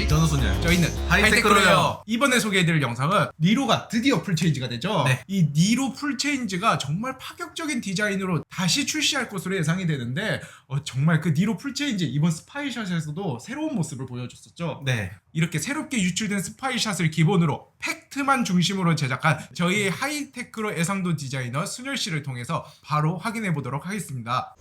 저는 소녀. 저희는 하이테크로요. 이번에 소개해드릴 영상은 니로가 드디어 풀체인지가 되죠. 네. 이 니로 풀체인지가 정말 파격적인 디자인으로 다시 출시할 것으로 예상이 되는데 정말 그 니로 풀체인지 이번 스파이샷에서도 새로운 모습을 보여줬었죠. 네. 이렇게 새롭게 유출된 스파이샷을 기본으로 팩트만 중심으로 제작한 저희 하이테크로 예상도 디자이너 순열 씨를 통해서 바로 확인해 보도록 하겠습니다.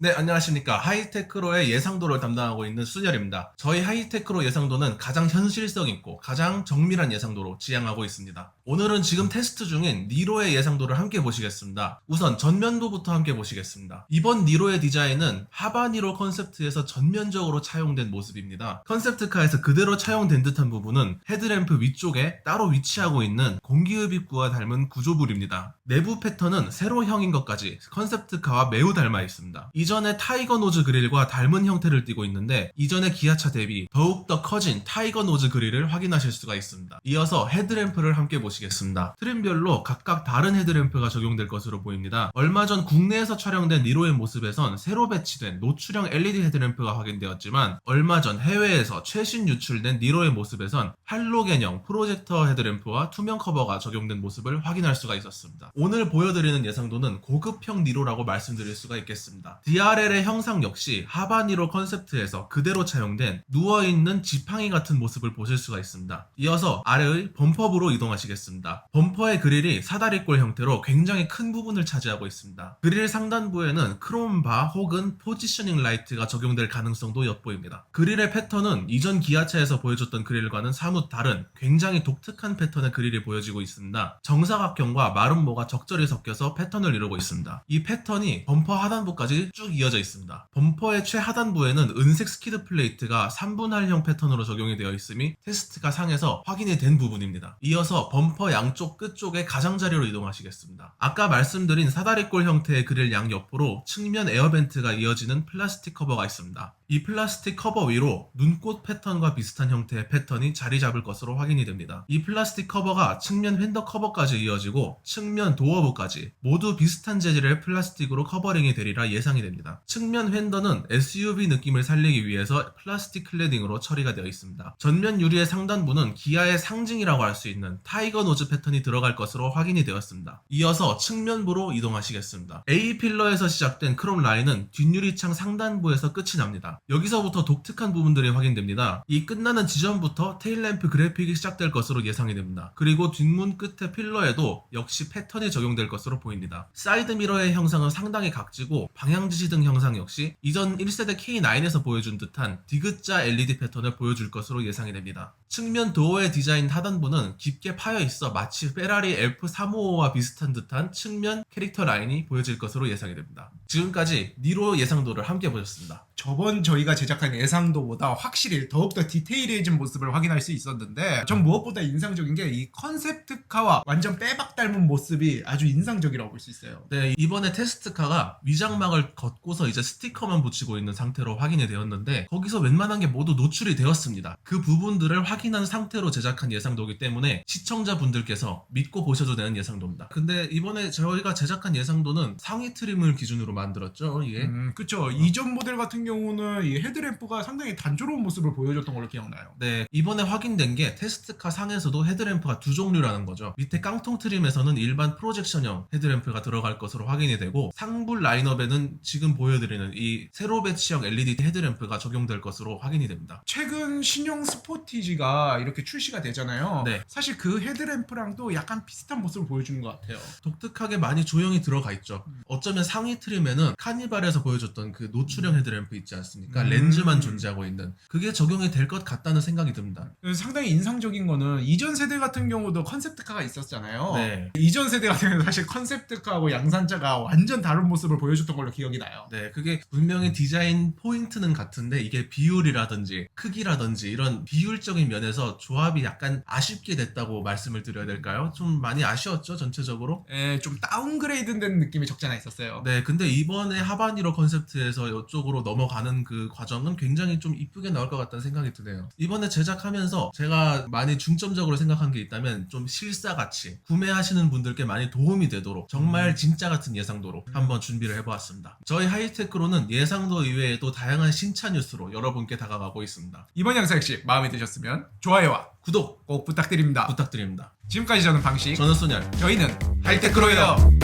네, 안녕하십니까. 하이테크로의 예상도를 담당하고 있는 순열입니다. 저희 하이테크로 예상도는 가장 현실성 있고 가장 정밀한 예상도로 지향하고 있습니다. 오늘은 지금 테스트 중인 니로의 예상도를 함께 보시겠습니다. 우선 전면도부터 함께 보시겠습니다. 이번 니로의 디자인은 하바니로 컨셉트에서 전면적으로 차용된 모습입니다. 컨셉트카에서 그대로 차용된 듯한 부분은 헤드램프 위쪽에 따로 위치하고 있는 공기흡입구와 닮은 구조물입니다. 내부 패턴은 세로형인 것까지 컨셉트카와 매우 닮아 있습니다. 이전의 타이거 노즈 그릴과 닮은 형태를 띠고 있는데 이전의 기아차 대비 더욱더 커진 타이거 노즈 그릴을 확인하실 수가 있습니다. 이어서 헤드램프를 함께 보시겠습니다. 트림별로 각각 다른 헤드램프가 적용될 것으로 보입니다. 얼마 전 국내에서 촬영된 니로의 모습에선 새로 배치된 노출형 LED 헤드램프가 확인되었지만 얼마 전 해외에서 최신 유출된 니로의 모습에선 할로겐형 프로젝터 헤드램프와 투명 커버가 적용된 모습을 확인할 수가 있었습니다. 오늘 보여드리는 예상도는 고급형 니로라고 말씀드릴 수가 있겠습니다. DRL의 형상 역시 하바니로 컨셉트에서 그대로 차용된 누워있는 지팡이 같은 모습을 보실 수가 있습니다. 이어서 아래의 범퍼부로 이동하시겠습니다. 범퍼의 그릴이 사다리꼴 형태로 굉장히 큰 부분을 차지하고 있습니다. 그릴 상단부에는 크롬바 혹은 포지셔닝 라이트가 적용될 가능성도 엿보입니다. 그릴의 패턴은 이전 기아차에서 보여줬던 그릴과는 사뭇 다른 굉장히 독특한 패턴의 그릴이 보여지고 있습니다. 정사각형과 마름모가 적절히 섞여서 패턴을 이루고 있습니다. 이 패턴이 범퍼 하단부까지 쭉 이어져 있습니다. 범퍼의 최하단부에는 은색 스키드 플레이트가 3분할형 패턴으로 적용이 되어 있음이 테스트가 상에서 확인이 된 부분입니다. 이어서 범퍼 양쪽 끝쪽에 가장자리로 이동하시겠습니다. 아까 말씀드린 사다리꼴 형태의 그릴 양옆으로 측면 에어벤트가 이어지는 플라스틱 커버가 있습니다. 이 플라스틱 커버 위로 눈꽃 패턴과 비슷한 형태의 패턴이 자리 잡을 것으로 확인이 됩니다. 이 플라스틱 커버가 측면 휀더 커버까지 이어지고 측면 도어부까지 모두 비슷한 재질의 플라스틱으로 커버링이 되리라 예상이 됩니다. 측면 휀더는 SUV 느낌을 살리기 위해서 플라스틱 클래딩으로 처리가 되어 있습니다. 전면 유리의 상단부는 기아의 상징이라고 할 수 있는 타이거 노즈 패턴이 들어갈 것으로 확인이 되었습니다. 이어서 측면부로 이동하시겠습니다. A필러에서 시작된 크롬 라인은 뒷유리창 상단부에서 끝이 납니다. 여기서부터 독특한 부분들이 확인됩니다. 이 끝나는 지점부터 테일램프 그래픽이 시작될 것으로 예상이 됩니다. 그리고 뒷문 끝에 필러에도 역시 패턴이 적용될 것으로 보입니다. 사이드미러의 형상은 상당히 각지고 방향지시등 형상 역시 이전 1세대 K9에서 보여준 듯한 디귿자 LED 패턴을 보여줄 것으로 예상이 됩니다. 측면 도어의 디자인 하단부는 깊게 파여 있어 마치 페라리 F355와 비슷한 듯한 측면 캐릭터 라인이 보여질 것으로 예상이 됩니다. 지금까지 니로 예상도를 함께 보셨습니다. 저번 저희가 제작한 예상도보다 확실히 더욱더 디테일해진 모습을 확인할 수 있었는데 전 무엇보다 인상적인 게 이 컨셉트카와 완전 빼박 닮은 모습이 아주 인상적이라고 볼 수 있어요. 네, 이번에 테스트카가 위장막을 걷고서 이제 스티커만 붙이고 있는 상태로 확인이 되었는데 거기서 웬만한 게 모두 노출이 되었습니다. 그 부분들을 확인한 상태로 제작한 예상도이기 때문에 시청자분들께서 믿고 보셔도 되는 예상도입니다. 근데 이번에 저희가 제작한 예상도는 상위 트림을 기준으로 만들었죠, 이게. 그쵸. 이전 모델 같은 경우는 이 헤드램프가 상당히 단조로운 모습을 보여줬던 걸로 기억나요. 네, 이번에 확인된 게 테스트카 상에서도 헤드램프가 두 종류라는 거죠. 밑에 깡통 트림에서는 일반 프로젝션형 헤드램프가 들어갈 것으로 확인이 되고 상부 라인업에는 지금 보여드리는 이 세로 배치형 LED 헤드램프가 적용될 것으로 확인이 됩니다. 최근 신형 스포티지가 이렇게 출시가 되잖아요. 네. 사실 그 헤드램프랑도 약간 비슷한 모습을 보여주는 것 같아요. 독특하게 많이 조형이 들어가 있죠. 어쩌면 상위 트림에는 카니발에서 보여줬던 그 노출형 헤드램프 있지 않습니까? 렌즈만 존재하고 있는 그게 적용이 될 것 같다는 생각이 듭니다. 상당히 인상적인 거는 이전 세대 같은 경우도 컨셉트카가 있었잖아요. 네. 이전 세대 같은 경우는 사실 컨셉트카하고 양산차가 완전 다른 모습을 보여줬던 걸로 기억이 나요. 네, 그게 분명히 디자인 포인트는 같은데 이게 비율이라든지 크기라든지 이런 비율적인 면에서 조합이 약간 아쉽게 됐다고 말씀을 드려야 될까요? 좀 많이 아쉬웠죠, 전체적으로? 좀 다운그레이드 된 느낌이 적지 않아 있었어요. 네, 근데 이번에 하바니로 컨셉트에서 이쪽으로 넘어 넘어가는 그 과정은 굉장히 좀 이쁘게 나올 것 같다는 생각이 드네요. 이번에 제작하면서 제가 많이 중점적으로 생각한 게 있다면 좀 실사같이 구매하시는 분들께 많이 도움이 되도록 정말 진짜 같은 예상도로 한번 준비를 해보았습니다. 저희 하이테크로는 예상도 이외에도 다양한 신차 뉴스로 여러분께 다가가고 있습니다. 이번 영상 역시 마음에 드셨으면 좋아요와 구독 꼭 부탁드립니다. 부탁드립니다. 지금까지 저는 방식, 저는 순열. 저희는 하이테크로예요.